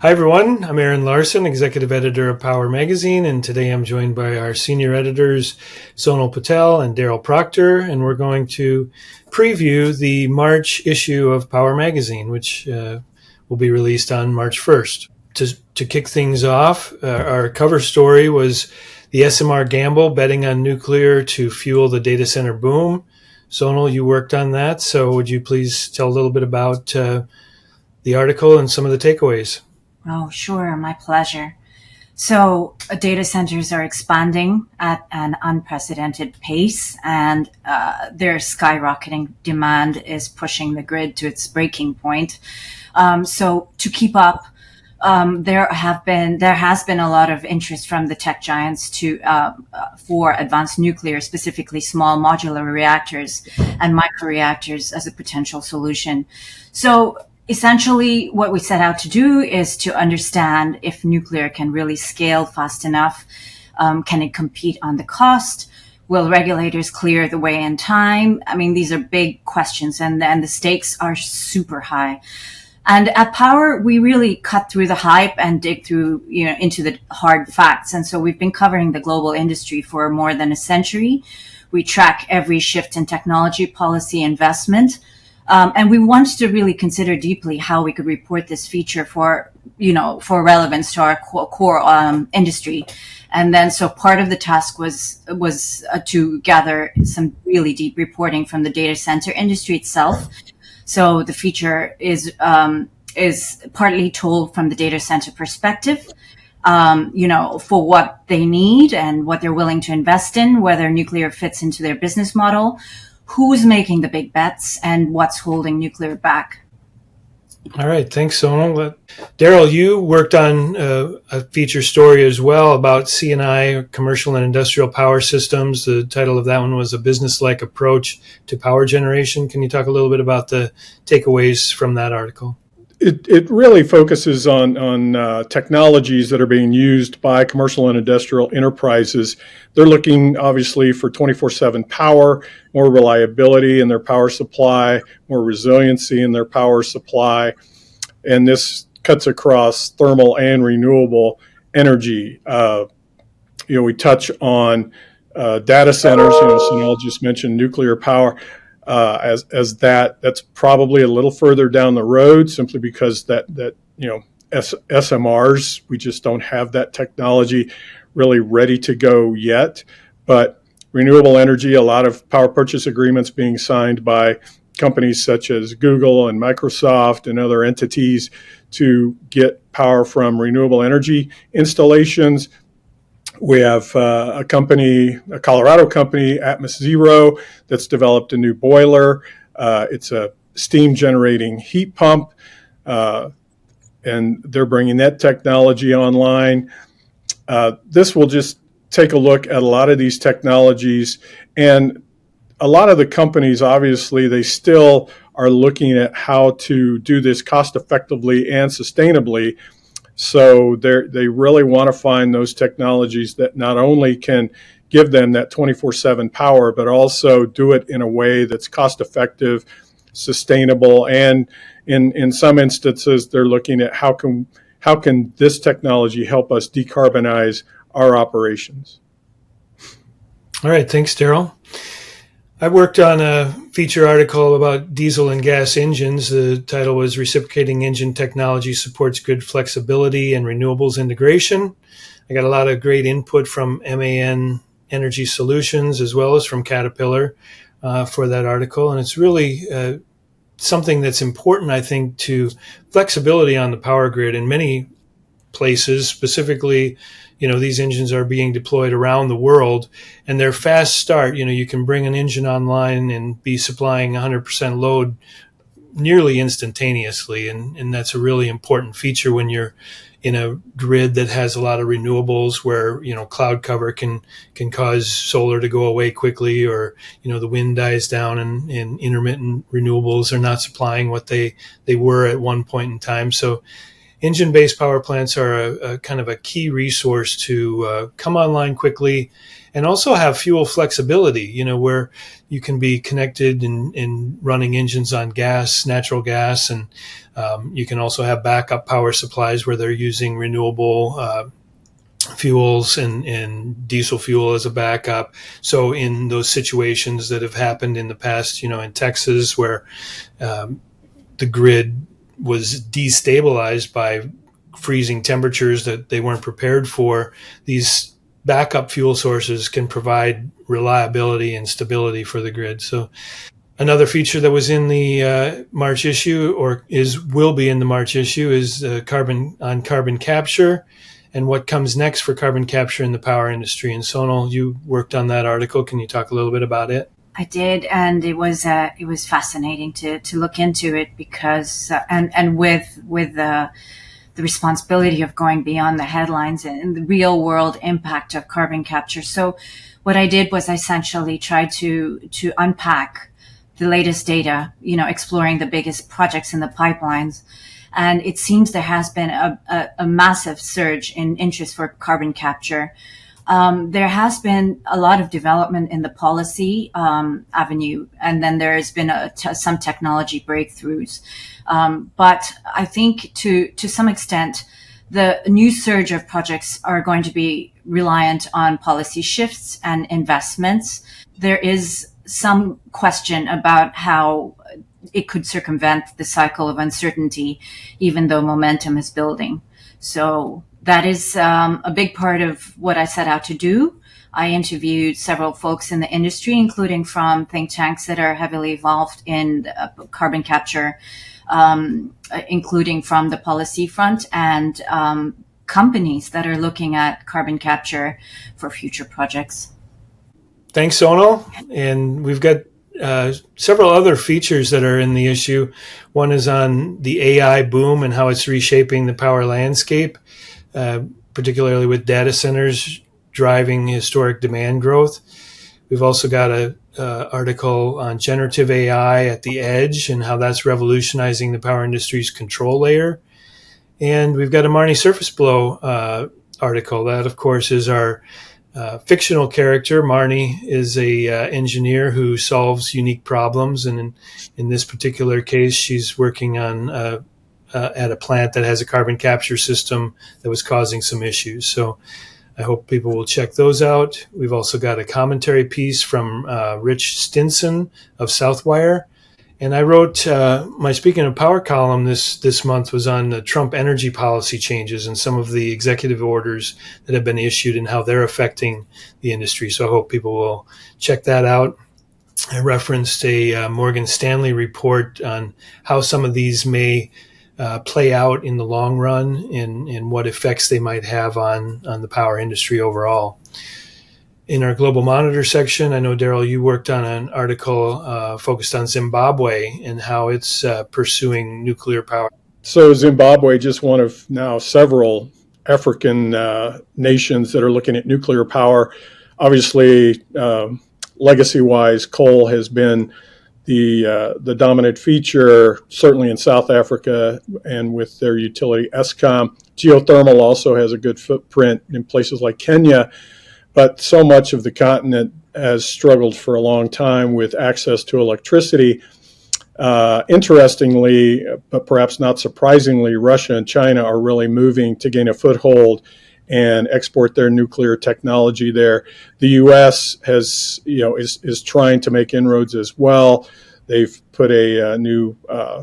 Hi, everyone. I'm Aaron Larson, executive editor of Power Magazine, and today I'm joined by our senior editors, Sonal Patel and Darrell Proctor, and we're going to preview the March issue of Power Magazine, which will be released on March 1st. To kick things off, our cover story was the SMR gamble, betting on nuclear to fuel the data center boom. Sonal, you worked on that, so would you please tell a little bit about the article and some of the takeaways? Oh, sure. My pleasure. So data centers are expanding at an unprecedented pace, and their skyrocketing demand is pushing the grid to its breaking point. So to keep up, there has been a lot of interest from the tech giants for advanced nuclear, specifically small modular reactors and microreactors as a potential solution. So essentially, what we set out to do is to understand if nuclear can really scale fast enough. Can it compete on the cost? Will regulators clear the way in time? I mean, these are big questions, and the stakes are super high. And at Power, we really cut through the hype and dig through, into the hard facts. And so we've been covering the global industry for more than a century. We track every shift in technology, policy, investment. And we wanted to really consider deeply how we could report this feature for relevance to our core industry. And then, so part of the task was to gather some really deep reporting from the data center industry itself. So the feature is partly told from the data center perspective, for what they need and what they're willing to invest in, whether nuclear fits into their business model, who's making the big bets, and what's holding nuclear back. All right. Thanks, Sonal. Darrell, you worked on a feature story as well about C&I, commercial and industrial power systems. The title of that one was A Business-Like Approach to Power Generation. Can you talk a little bit about the takeaways from that article? It really focuses on technologies that are being used by commercial and industrial enterprises. They're looking, obviously, for 24/7 power, more reliability in their power supply, more resiliency in their power supply. And this cuts across thermal and renewable energy. We touch on data centers. Sonal just mentioned nuclear power. That's probably a little further down the road, simply because that SMRs, we just don't have that technology really ready to go yet. But renewable energy, a lot of power purchase agreements being signed by companies such as Google and Microsoft and other entities to get power from renewable energy installations. We have a Colorado company, AtmosZero, that's developed a new boiler. It's a steam generating heat pump, and they're bringing that technology online. This will just take a look at a lot of these technologies, and a lot of the companies, obviously, they still are looking at how to do this cost effectively and sustainably. So they really want to find those technologies that not only can give them that 24/7 power, but also do it in a way that's cost effective, sustainable, and in some instances, they're looking at how can this technology help us decarbonize our operations. All right. Thanks, Darrell. I worked on a feature article about diesel and gas engines. The title was Reciprocating Engine Technology Supports Grid Flexibility and Renewables Integration. I got a lot of great input from MAN Energy Solutions as well as from Caterpillar for that article. And it's really something that's important, I think, to flexibility on the power grid in many places. Specifically, these engines are being deployed around the world, and they're fast start. You can bring an engine online and be supplying 100% load nearly instantaneously. And that's a really important feature when you're in a grid that has a lot of renewables where, cloud cover can cause solar to go away quickly, or, the wind dies down and intermittent renewables are not supplying what they were at one point in time. So engine-based power plants are a kind of a key resource to come online quickly, and also have fuel flexibility, where you can be connected and running engines on natural gas, and you can also have backup power supplies where they're using renewable fuels and diesel fuel as a backup. So in those situations that have happened in the past, in Texas, where the grid was destabilized by freezing temperatures that they weren't prepared for, these backup fuel sources can provide reliability and stability for the grid. So another feature that was in the March issue, or will be in the March issue, is carbon capture and what comes next for carbon capture in the power industry. And Sonal, you worked on that article. Can you talk a little bit about it? I did, and it was fascinating to look into it, because and with the responsibility of going beyond the headlines and the real world impact of carbon capture. So what I did was essentially try to unpack the latest data, exploring the biggest projects in the pipelines. And it seems there has been a massive surge in interest for carbon capture. There has been a lot of development in the policy avenue, and then there has been some technology breakthroughs. But I think to some extent, the new surge of projects are going to be reliant on policy shifts and investments. There is some question about how it could circumvent the cycle of uncertainty, even though momentum is building. So that is a big part of what I set out to do. I interviewed several folks in the industry, including from think tanks that are heavily involved in carbon capture, including from the policy front, and companies that are looking at carbon capture for future projects. Thanks, Sonal. And we've got several other features that are in the issue. One is on the AI boom and how it's reshaping the power landscape, particularly with data centers driving historic demand growth. We've also got an article on generative AI at the edge and how that's revolutionizing the power industry's control layer. And we've got a Marnie Surfaceblow article. That, of course, is our fictional character. Marnie is a engineer who solves unique problems, and in this particular case, she's working on at a plant that has a carbon capture system that was causing some issues. So I hope people will check those out. We've also got a commentary piece from Rich Stinson of Southwire. And I wrote my Speaking of Power column this month was on the Trump energy policy changes and some of the executive orders that have been issued and how they're affecting the industry. So I hope people will check that out. I referenced a Morgan Stanley report on how some of these may play out in the long run and what effects they might have on the power industry overall. In our Global Monitor section, I know, Darrell, you worked on an article focused on Zimbabwe and how it's pursuing nuclear power. So Zimbabwe, just one of now several African nations that are looking at nuclear power. Obviously, legacy-wise, coal has been the dominant feature, certainly in South Africa and with their utility Eskom. Geothermal also has a good footprint in places like Kenya. But so much of the continent has struggled for a long time with access to electricity. Interestingly, but perhaps not surprisingly, Russia and China are really moving to gain a foothold and export their nuclear technology there. The U.S. is trying to make inroads as well. They've put a new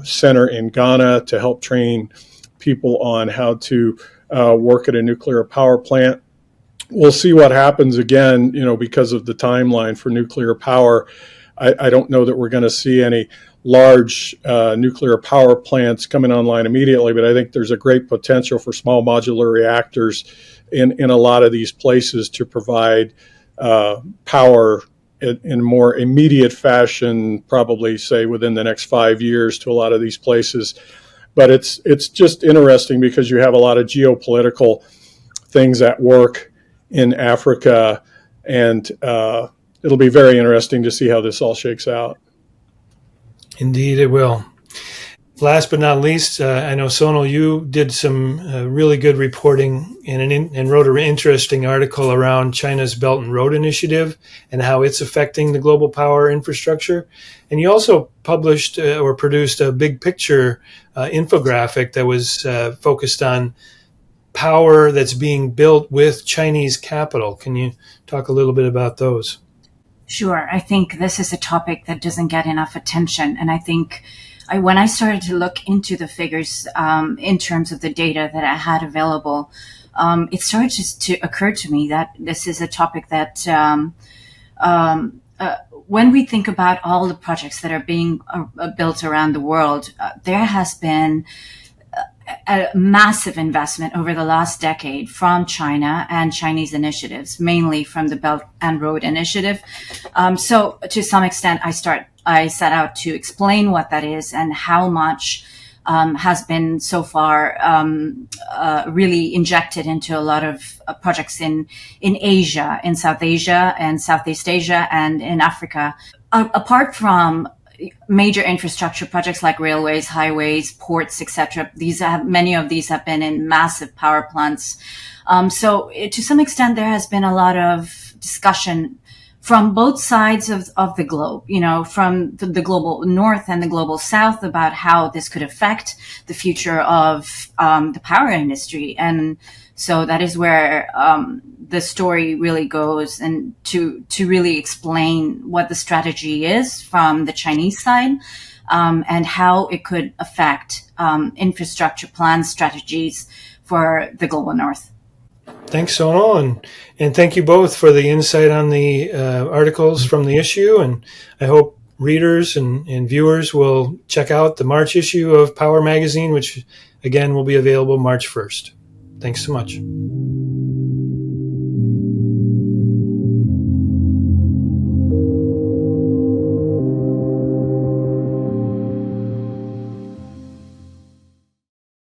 center in Ghana to help train people on how to work at a nuclear power plant. We'll see what happens again, because of the timeline for nuclear power. I don't know that we're going to see any large nuclear power plants coming online immediately, but I think there's a great potential for small modular reactors in a lot of these places to provide power in more immediate fashion, probably say within the next 5 years to a lot of these places. But it's just interesting because you have a lot of geopolitical things at work in Africa, and it'll be very interesting to see how this all shakes out. Indeed, it will. last but not least, I know, Sonal, you did some really good reporting and wrote an interesting article around China's Belt and Road Initiative and how it's affecting the global power infrastructure. And you also published or produced a big picture infographic that was focused on power that's being built with Chinese capital. Can you talk a little bit about those? Sure. I think this is a topic that doesn't get enough attention. And I think when I started to look into the figures in terms of the data that I had available, it started to occur to me that this is a topic that when we think about all the projects that are being built around the world, there has been a massive investment over the last decade from China and Chinese initiatives, mainly from the Belt and Road Initiative. So to some extent, I set out to explain what that is and how much has been so far really injected into a lot of projects in Asia, in South Asia and Southeast Asia and in Africa. Apart from major infrastructure projects like railways, highways, ports, etc. Many of these have been in massive power plants. So to some extent, there has been a lot of discussion from both sides of the globe, from the global north and the global south about how this could affect the future of the power industry. And so that is where the story really goes, and to really explain what the strategy is from the Chinese side and how it could affect infrastructure plan strategies for the global north. Thanks, Sonal, and thank you both for the insight on the articles from the issue. And I hope readers and viewers will check out the March issue of Power Magazine, which again will be available March 1st. Thanks so much.